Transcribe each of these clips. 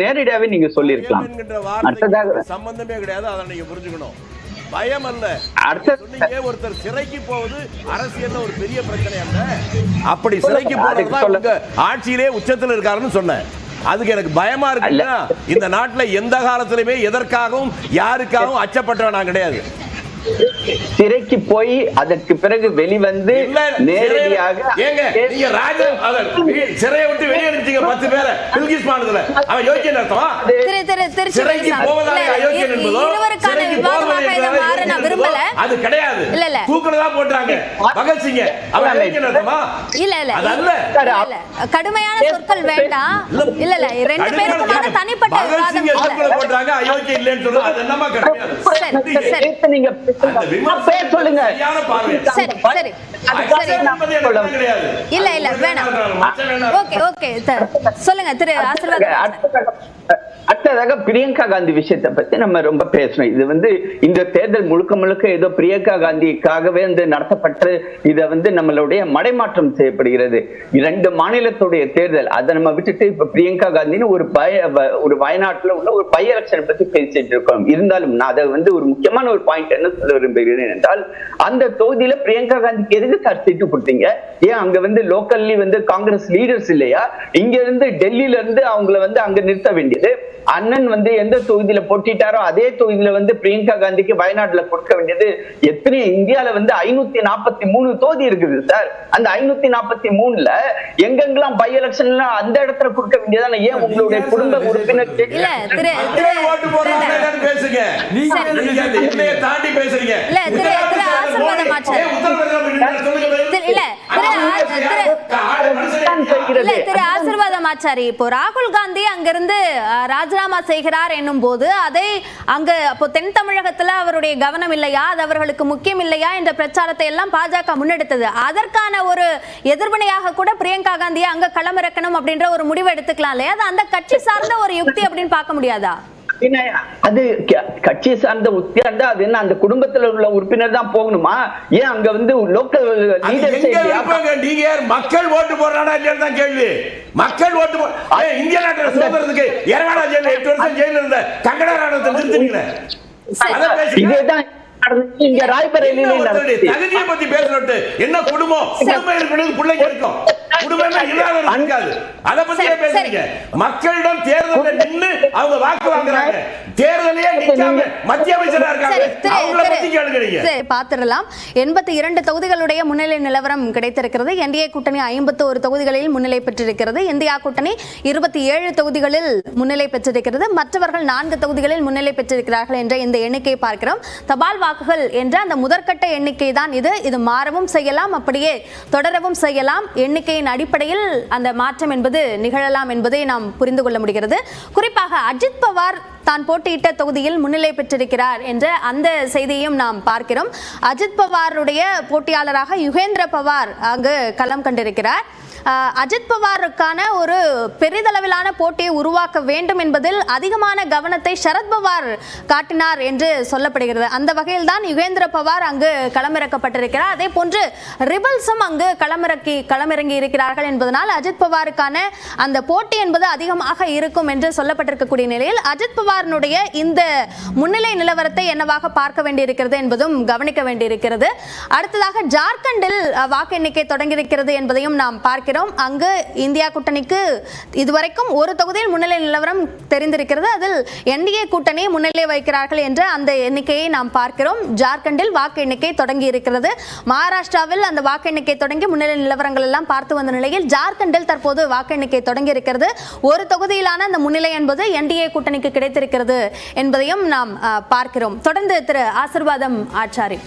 நேரடியாவே நீங்க சொல்லிருக்கலாம். அடுத்ததாக சம்பந்தமே கிடையாது, அதை நீங்க புரிஞ்சுக்கணும். பயம் அல்ல. சொன்னீங்க ஒருத்தர் சிறைக்கு போவது அரசியல்ல ஒரு பெரிய பிரச்சனை அல்ல. அப்படி சிறைக்கு போறது ஆட்சியிலே உச்சத்தில் இருக்காருன்னு சொன்னேன். அதுக்கு எனக்கு பயமா இருக்குன்னா இந்த நாட்டுல எந்த காலத்திலுமே எதற்காகவும் யாருக்காகவும் அச்சப்பட்டவன் நான் கிடையாது. சிறைக்கு போய் அதற்கு பிறகு வெளிவந்து நேரடியாக சிறையை விட்டு வெளியே அனுப்பிச்சீங்க 10 பேரை பில்கிஸ் மாநிலத்துல. அவன் யோக்கியன் அர்த்தமா? சிறைக்கு போவதாக அயோக்கியன் என்பதோ சிறைக்கு போவதாக அது கிடையாது. தூக்குலதான் போட்டாங்க பகத்சிங்க. அவன் யோக்கியன் அர்த்தமா? இல்ல இல்ல அதல்ல. கடுமையான சொற்கள் வேண்டாம். இல்ல இல்ல ரெண்டு பேருக்குமான தனிப்பட்ட விவாதம் இல்ல. தூக்குல போட்டாங்க அயோக்கியன் இல்லன்னு சொல்றது அது என்னமா கிடையாது. சரி நீங்க சொல்லுங்க. சரி சரி இல்ல இல்ல வேணாம். ஓகே ஓகே சொல்லுங்க திரு ஆசீர்வாதம். அடுத்ததாக பிரியங்கா காந்தி விஷயத்தை பத்தி நம்ம ரொம்ப பேசணும். இது இந்த தேர்தல் முழுக்க முழுக்க ஏதோ பிரியங்கா காந்திக்காகவே நடத்தப்பட்டு இதை நம்மளுடைய மடைமாற்றம் செய்யப்படுகிறது. 2 மாநிலத்துடைய தேர்தல் அதை நம்ம விட்டுட்டு இப்ப பிரியங்கா காந்தின்னு ஒரு வயநாட்டுல உள்ள ஒரு பை எலெக்ஷனை பத்தி பேசிட்டு இருக்கோம். இருந்தாலும் நான் அதை ஒரு முக்கியமான ஒரு பாயிண்ட் என்ன சொல்ல விரும்புகிறேன் என்றால், அந்த தொகுதியில பிரியங்கா காந்திக்கு எதுக்கு சார் சீட்டு கொடுத்தீங்க? ஏன் அங்க லோக்கல்லி காங்கிரஸ் லீடர்ஸ் இல்லையா? இங்க இருந்து டெல்லியில இருந்து அவங்கள அங்க நிறுத்த வேண்டியது. அண்ணன் எந்த தொகுதியில போட்டிட்டாரோ அதே தொகுதியில பிரியங்கா காந்திக்கு வயநாட்டுல கொடுக்க வேண்டியது. எத்தனை இந்தியால 543 தொகுதி இருக்குது சார். அந்த 543ல எங்கெங்கெல்லாம் பை எலெக்ஷன்ல அந்த இடத்துல கொடுக்க வேண்டியதான? ஏன் உங்களுடைய குடும்ப உறுப்பினர் ஆச்சாரி இப்போ ராகுல் காந்தி அங்கிருந்து ராஜினாமா செய்கிறார் என்னும் போது அதை அங்க அப்போ தென் தமிழகத்துல அவருடைய கவனம் இல்லையா, அது அவர்களுக்கு முக்கியம் இல்லையா என்ற பிரச்சாரத்தை எல்லாம் பாஜக முன்னெடுத்தது. அதற்கான ஒரு எதிர்வினையாக கூட பிரியங்கா காந்தியை அங்க களமிறக்கணும் அப்படின்ற ஒரு முடிவு எடுத்துக்கலாம் இல்லையா? அது அந்த கட்சி சார்ந்த ஒரு யுக்தி அப்படின்னு பார்க்க முடியாதா? அது கட்சி சார்ந்த உத்தியா இருந்தா அது என்ன அந்த குடும்பத்தில் உள்ள உறுப்பினர் தான் போகணுமா? ஏன் அங்க லோக்கல் நீங்க மக்கள் ஓட்டு போடுறானா இல்லையா கேள்வி. மக்கள் ஓட்டு இந்திய நாட்டில் சுதந்திரத்துக்கு 8 வருஷம் ஜெயில இருந்த கங்கனா ராணுவத்தை நிறுத்தினீங்க. இதேதான் இங்க ராய்பரேலியில தகுதியை பத்தி பேசுறது என்ன? குடும்பம் குடும்பம் பிள்ளைங்க இருக்கும், குடும்பமே இல்லாதவர்கள் இருக்காது. அதை பத்தி பேசுறீங்க. மக்களிடம் தேர்தலில் நின்று அவங்க வாக்கு வாங்குறாங்க, தேர்தலே நிக்காம மத்திய அமைச்சரா இருக்காங்க, அவங்கள பத்தி கேளுங்க. பாத்துறலாம். 82 தொகுதிகளுடைய முன்னிலை நிலவரம் கிடைத்திருக்கிறது. என்டிஏ கூட்டணி 51 தொகுதிகளில் முன்னிலை பெற்றிருக்கிறது. இந்தியா கூட்டணி 27 தொகுதிகளில் முன்னிலை பெற்றிருக்கிறது. மற்றவர்கள் 4 தொகுதிகளில் முன்னிலை பெற்றிருக்கிறார்கள் என்ற இந்த எண்ணிக்கையை பார்க்கிறோம். தபால் வாக்குகள் என்ற அந்த முதற்கட்ட எண்ணிக்கை தான் இது மாறவும் செய்யலாம், அப்படியே தொடரவும் செய்யலாம். எண்ணிக்கையின் அடிப்படையில் அந்த மாற்றம் என்பது நிகழலாம் என்பதை நாம் புரிந்து கொள்ள முடிகிறது. குறிப்பாக அஜித் பவார் தான் போட்டியிட்ட தொகுதியில் முன்னிலை பெற்றிருக்கிறார் என்ற அந்த செய்தியையும் நாம் பார்க்கிறோம். அஜித் பவாருடைய போட்டியாளராக யுகேந்திர பவார் அங்கு களம் கண்டிருக்கிறார். அஜித் பவாருக்கான ஒரு பெரிதளவிலான போட்டியை உருவாக்க வேண்டும் என்பதில் அதிகமான கவனத்தை சரத்பவார் காட்டினார் என்று சொல்லப்படுகிறது. அந்த வகையில் தான் யுகேந்திர பவார் அங்கு களமிறக்கப்பட்டிருக்கிறார். அதே போன்று ரிபல்ஸும் அங்கு களமிறங்கி இருக்கிறார்கள் என்பதனால் அஜித் பவாருக்கான அந்த போட்டி என்பது அதிகமாக இருக்கும் என்று சொல்லப்பட்டிருக்கக்கூடிய நிலையில் அஜித் பவாரினுடைய இந்த முன்னிலை நிலவரத்தை என்னவாக பார்க்க வேண்டியிருக்கிறது என்பதும் கவனிக்க வேண்டியிருக்கிறது. அடுத்ததாக ஜார்க்கண்டில் வாக்கு எண்ணிக்கை தொடங்கியிருக்கிறது என்பதையும் நாம் பார்க்கிறோம். அங்கு இந்தியா கூட்டணிக்கு இதுவரைக்கும் ஒரு தொகுதியில் முன்னிலை நிலவரம் தெரிந்திருக்கிறது. அதில் என்டிஏ கூட்டணி முன்னிலை வைக்கிறார்கள் என்ற அந்த எண்ணிக்கையை நாம் பார்க்கிறோம். ஜார்க்கண்டில் வாக்கு எண்ணிக்கை தொடங்கி இருக்கிறது. மகாராஷ்டிராவில் அந்த வாக்கு எண்ணிக்கை தொடங்கி முன்னிலை நிலவரங்கள் எல்லாம் பார்த்து வந்த நிலையில் ஜார்க்கண்டில் தற்போது வாக்கு எண்ணிக்கை தொடங்கி இருக்கிறது. ஒரு தொகுதியிலான அந்த முன்னிலை என்பது என்டிஏ கூட்டணிக்கு கிடைத்திருக்கிறது என்பதையும் நாம் பார்க்கிறோம். தொடர்ந்து திரு ஆசீர்வாதம் ஆச்சாரி,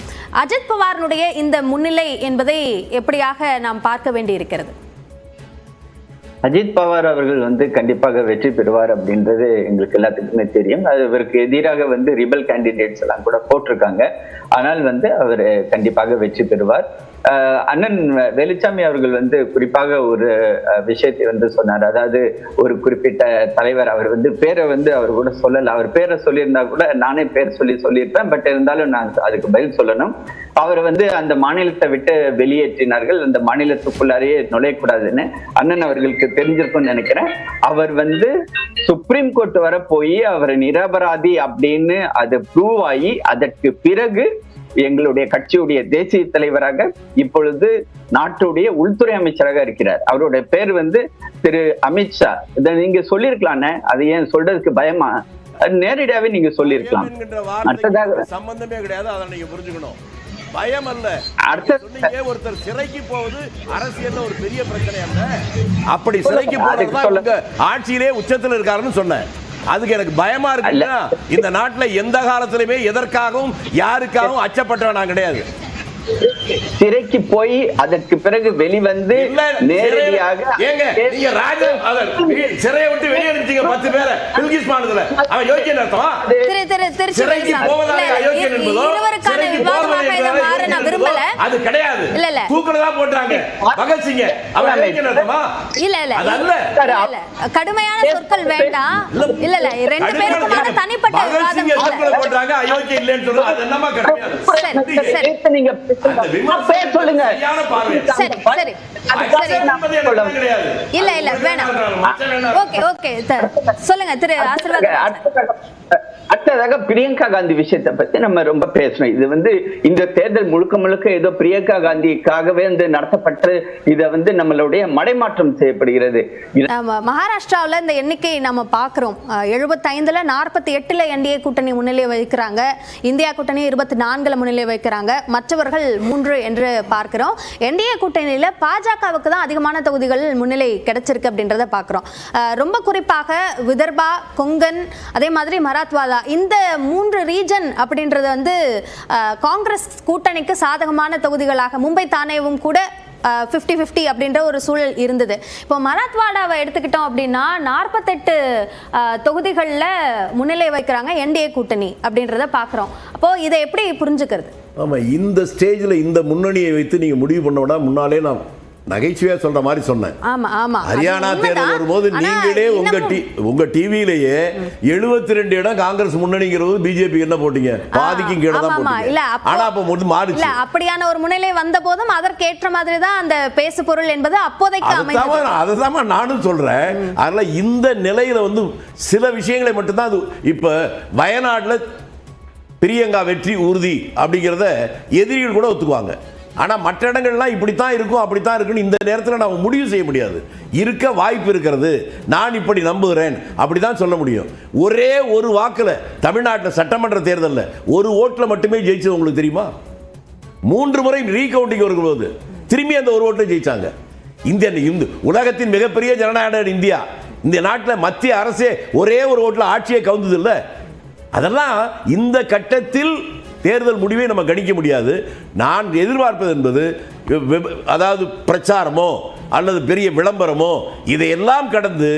அஜித் பவாரினுடைய இந்த முன்னிலை என்பதை எப்படியாக நாம் பார்க்க வேண்டி இருக்கிறது? அஜித் பவார் அவர்கள் கண்டிப்பாக வெற்றி பெறுவார் அப்படின்றது எங்களுக்கு எல்லாத்துக்குமே தெரியும். அது இவருக்கு எதிராக ரிபல் கேண்டிடேட்ஸ் எல்லாம் கூட போட்டிருக்காங்க. ஆனால் அவர் கண்டிப்பாக வெற்றி பெறுவார். அண்ணன் வேலுச்சாமி அவர்கள் வந்து குறிப்பாக ஒரு விஷயத்தை வந்து சொன்னார். அதாவது ஒரு குறிப்பிட்ட தலைவர், அவர் வந்து பேரை வந்து அவர் கூட சொல்லல, அவர் பேரை சொல்லியிருந்தா கூட நானே பேர் சொல்லியிருப்பேன். பட் இருந்தாலும் நான் அதுக்கு பதில் சொல்லணும். அவர் வந்து அந்த மாநிலத்தை விட்டு வெளியேற்றினார்கள், அந்த மாநிலத்துக்குள்ளாரையே நுழையக்கூடாதுன்னு. அண்ணன் அவர்களுக்கு தெரிஞ்சிருக்கும்னு நினைக்கிறேன். அவர் வந்து சுப்ரீம் கோர்ட் வர போய் அவர் நிரபராதி அப்படின்னு அது ப்ரூவ் ஆகி அதற்கு பிறகு எங்களுடைய கட்சியுடைய தேசிய தலைவராக இப்பொழுது நாட்டுடைய உள்துறை அமைச்சராக இருக்கிறார். அவருடைய பேர் வந்து திரு அமித்ஷா. இதை நீங்க சொல்லிருக்கலான்னு, அது ஏன் சொல்றதுக்கு பயமா? நேரடியாவே நீங்க சொல்லிருக்கலாம். சம்பந்தமே கிடையாது, அதை நீங்க புரிஞ்சுக்கணும். பயம் அல்ல. சொன்னீங்க ஒருத்தர் சிறைக்கு போவது அரசியல்ல ஒரு பெரிய பிரச்சனை அல்ல. அப்படி சிறைக்கு போறது ஆட்சியிலே உச்சத்தில் இருக்காருன்னு சொன்னேன். அதுக்கு எனக்கு பயமா இருக்குன்னா, இந்த நாட்டுல எந்த காலத்திலுமே எதற்காகவும் யாருக்காகவும் அச்சப்பட்டவன் நான் கிடையாது. சிறைக்கு போய் அதற்கு பிறகு வெளிவந்து நேரடியாக சிறையை விட்டு வெளியே அனுப்பிச்சீங்க 10 பேரை பில்கிஸ் மாநிலத்துல. அவன் யோக்கியன் அர்த்தமா? சிறைக்கு போவதாக அயோக்கியன் என்பதோ சிறைக்கு போவதாக அது கிடையாது. தூக்குறதான் போட்டாங்க பகத்சிங். அவன் அயோக்கியன் அர்த்தமா? இல்ல இல்ல அதல்ல. கடுமையான சொற்கள் வேண்டாம். இல்ல இல்ல, ரெண்டு பேருக்குமான தனிப்பட்ட விவாதம் இல்ல. போட்டாங்க அயோக்கியன் இல்லன்னு சொல்றது அது என்னமா கிடையாது. சரி நீங்க சொல்லுங்க. இல்ல இல்ல வேணாம். ஓகே ஓகே சொல்லுங்க திரு ஆசீர்வாத். அடுத்ததாக பிரியங்கா காந்தி விஷயத்தை பத்தி நம்ம ரொம்ப பேசணும். இது வந்து இந்த தேர்தல் முழுக்க முழுக்க ஏதோ பிரியங்கா காந்திக்காகவே வந்து நடத்தப்பட்டு இதை வந்து நம்மளுடைய மடைமாற்றம் செய்யப்படுகிறது. மகாராஷ்டிராவில் இந்த எண்ணிக்கை நம்ம பார்க்கிறோம். 75ல 48ல என்டிஏ கூட்டணி முன்னிலை வைக்கிறாங்க, இந்தியா கூட்டணி 24ல முன்னிலை வைக்கிறாங்க, மற்றவர்கள் 3 என்று பார்க்கிறோம். என்டிஏ கூட்டணியில பாஜகவுக்கு தான் அதிகமான தொகுதிகள் முன்னிலை கிடைச்சிருக்கு அப்படின்றத பார்க்கிறோம். ரொம்ப குறிப்பாக விதர்பா, கொங்கன், அதே மாதிரி மராத்வாடா, இந்த 3 ரீஜன் அப்படின்றது வந்து காங்கிரஸ் கூட்டணிக்கு சாதகமான தொகுதிகளாக, மும்பை தானேவும் கூட 50-50 அப்படின்ற ஒரு சூழல் இருந்தது. இப்போ மராத்வாடாவை எடுத்துக்கிட்டோம் அப்படின்னா 48 தொகுதிகளில் முன்னிலை வைக்கிறாங்க என்டிஏ கூட்டணி அப்படின்றத பார்க்குறோம். அப்போ இதை எப்படி புரிஞ்சுக்கிறது? ஆமாம், இந்த ஸ்டேஜில் இந்த முன்னணியை வைத்து நீங்கள் முடிவு பண்ணோம்னா, முன்னாலே நான் நகைச்சுவையா சொல்ற மாதிரி சொன்னேன். ஹரியானா தேர்தல் வரும்போது நீங்களே உங்க டிவியிலேயே 72 இடம் காங்கிரஸ் முன்னணிங்கிறது பிஜேபி என்ன போட்டீங்க? பாதிக்கும் கீழே தான் போட்டீங்க. ஆனா அப்ப மாறிச்சு. இல்ல, அப்படியான ஒரு முன்னிலை வந்த போதும் அதற்கேற்ற மாதிரி தான் அந்த பேசு பொருள் என்பது அப்போதைக்கு அமைந்தது. அதுதான் நானும் சொல்றேன். அதனால இந்த நிலையில வந்து சில விஷயங்களை மட்டும்தான் அது. இப்ப வயநாடுல பிரியங்கா வெற்றி உறுதி அப்படிங்கிறத எதிரிகள் கூட ஒத்துக்குவாங்க. ஆனால் மற்ற இடங்கள்லாம் இப்படித்தான் இருக்கும் அப்படித்தான் இருக்குன்னு இந்த நேரத்தில் நாம் முடிவு செய்ய முடியாது. இருக்க வாய்ப்பு இருக்கிறது, நான் இப்படி நம்புகிறேன் அப்படி தான் சொல்ல முடியும். ஒரே ஒரு வாக்கில் தமிழ்நாட்டில் சட்டமன்ற தேர்தலில் ஒரு ஓட்டில் மட்டுமே ஜெயிச்சது உங்களுக்கு தெரியுமா? 3 முறை ரீகவுண்டிங் வரும்போது திரும்பி அந்த ஒரு ஓட்டில் ஜெயிச்சாங்க. இந்த உலகத்தின் மிகப்பெரிய ஜனநாயக இந்தியா, இந்த நாட்டில் மத்திய அரசே ஒரே ஒரு ஓட்டில் ஆட்சியை கவுந்தது இல்லை. அதெல்லாம் இந்த கட்டத்தில் தேர்தல் முடிவை நம்ம கணிக்க முடியாது. நான் எதிர்பார்ப்பது என்பது, அதாவது பிரச்சாரமோ அல்லது பெரிய விளம்பரமோ இதையெல்லாம் கடந்து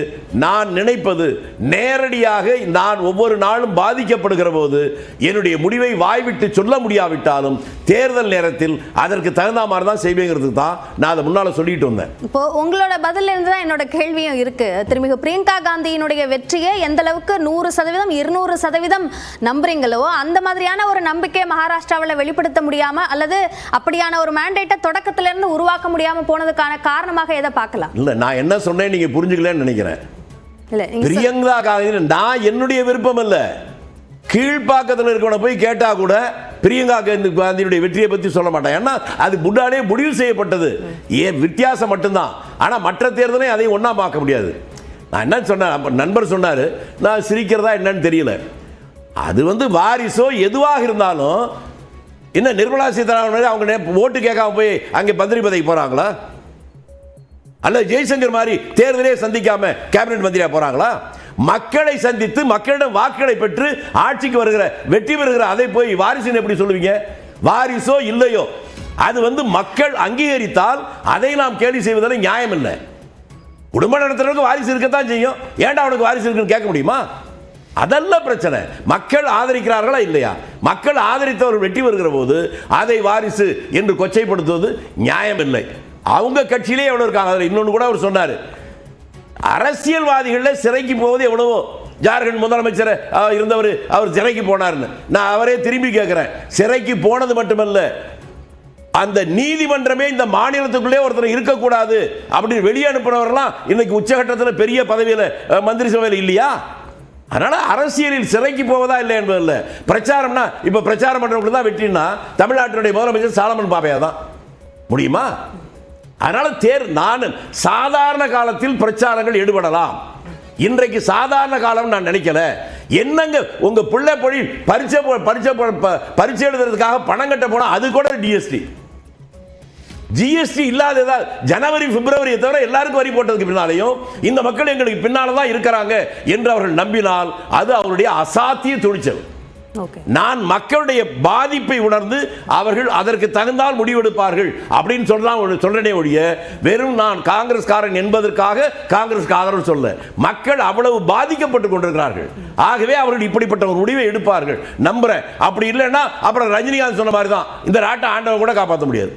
நான் நினைப்பது, நேரடியாக நான் ஒவ்வொரு நாளும் பாதிக்கப்படுகிற போது என்னுடைய முடிவை வாய்விட்டு சொல்ல முடியாவிட்டாலும் தேர்தல் நேரத்தில் அதற்கு தகுந்த மாதிரி தான் செய்வேங்கிறதுக்கு தான் நான் அதை முன்னால சொல்லிட்டு வந்தேன். இப்போ உங்களோட பதில இருந்து தான் என்னோட கேள்வியும் இருக்கு. திருமிகு பிரியங்கா காந்தியினுடைய வெற்றியை எந்த அளவுக்கு 100%, 200% நம்புறீங்களோ அந்த மாதிரியான ஒரு நம்பிக்கை மகாராஷ்டிராவில் வெளிப்படுத்த முடியாம அல்லது அப்படியான ஒரு மேண்டேட்டை தொடக்கத்திலிருந்து உருவாக்க முடியாம போனதுக்கான காரணமாக எதை பார்க்கலாம்? இல்ல, நான் என்ன சொன்னேன் நீங்க புரிஞ்சுக்கலன்னு நினைக்கிறேன். பிரியங்கா காந்தி நான் என்னுடைய விருப்பம் இல்ல. கீழ்ப்பாக்கத்தில் இருக்கவனை போய் கேட்டா கூட பிரியங்கா காந்தியுடைய வெற்றியை பத்தி சொல்ல மாட்டேன். ஏன்னா அது முன்னாலே முடிவு செய்யப்பட்டது. ஏன் வித்தியாசம் மட்டும்தான். ஆனா மற்ற தேர்தலை அதை ஒன்னா பார்க்க முடியாது. நான் என்ன சொன்னேன், நண்பர் சொன்னாரு, நான் சிரிக்கிறதா என்னன்னு தெரியல. அது வந்து வாரிசோ எதுவாக இருந்தாலும் என்ன நிர்மலா சீதாராமன் அவங்க ஓட்டு கேட்காம போய் அங்கே மந்திரி பதவிக்கு போறாங்களா? அல்ல ஜெய்சங்கர் மாதிரி தேர்தலே சந்திக்காம கேபினெட் மந்திரியா போறாங்களா? மக்களை சந்தித்து மக்களிடம் வாக்குகளை பெற்று ஆட்சிக்கு வருகிற வெற்றி பெறுகிற அதை போய் வாரிசுன்னு எப்படி சொல்லுவீங்க? வாரிசோ இல்லையோ அது வந்து மக்கள் அங்கீகரித்தால் அதை நாம் கேள்வி செய்வதில் நியாயம் இல்லை. குடும்ப நடத்துறவங்களுக்கு வாரிசு இருக்கத்தான் செய்யும். ஏன்டா அவனுக்கு வாரிசு இருக்குன்னு கேட்க முடியுமா? அதல்ல பிரச்சனை. மக்கள் ஆதரிக்கிறார்களா இல்லையா? மக்கள் ஆதரித்தவர் வெற்றி வருகிற போது அதை வாரிசு என்று கொச்சைப்படுத்துவது நியாயம் இல்லை. அவங்க கட்சியிலே எவ்வளவு இருக்காங்க. அதில் இன்னொன்று கூட அவர் சொன்னார், அரசியல்வாதிகள் சிறைக்கு போவது எவ்வளவோ. ஜார்க்கண்ட் முதலமைச்சர் இருந்தவர், அவர் சிறைக்கு போனார்னு நான் அவரே திரும்பி கேட்கிறேன். சிறைக்கு போனது மட்டுமல்ல, அந்த நீதிமன்றமே இந்த மாநிலத்துக்குள்ளே ஒருத்தர் இருக்கக்கூடாது அப்படின்னு வெளியே அனுப்பினவர்களாம் இன்னைக்கு உச்சகட்டத்தில் பெரிய பதவியில் மந்திரி சபையில் இல்லையா? அதனால அரசியலில் சிறைக்கு போவதா இல்லை என்பதில்ல. பிரச்சாரம்னா இப்ப பிரச்சாரம் பண்றவங்களுக்கு தான் வெற்றினா தமிழ்நாட்டினுடைய முதலமைச்சர் சாலமன் பாப்பையா தான் முடியுமா? அதனால நான் சாதாரண காலத்தில் பிரச்சாரங்கள் ஈடுபடலாம். இன்றைக்கு சாதாரண காலம் நான் நினைக்கல. என்னங்க உங்க பிள்ளை பொழி பரீட்சை எழுதுறதுக்காக பணம் கட்ட போனா அது கூட ஜிஎஸ்டி இல்லாத ஜனவரி பிப்ரவரி தவிர எல்லாருக்கும் வரி போட்டதுக்கு பின்னாலையும் இந்த மக்கள் எங்களுக்கு பின்னால்தான் இருக்கிறாங்க என்று அவர்கள் நம்பினால் அது அவருடைய அசாத்திய துணிச்சல். நான் மக்களுடைய பாதிப்பை உணர்ந்து அவர்கள் அதற்கு தகுந்தால் முடிவெடுப்பார்கள் அப்படின்னு சொல்றேனே ஒழிய வெறும் நான் காங்கிரஸ்காரன் என்பதற்காக காங்கிரஸ்க்கு ஆதரவு சொல்ல. மக்கள் அவ்வளவு பாதிக்கப்பட்டு கொண்டிருக்கிறார்கள். ஆகவே அவர்கள் இப்படிப்பட்ட ஒரு முடிவை எடுப்பார்கள் நம்புறேன். அப்படி இல்லைன்னா அப்புறம் ரஜினிகாந்த் சொன்ன மாதிரி தான் இந்த நாட்டை ஆண்டவன் கூட காப்பாற்ற முடியாது.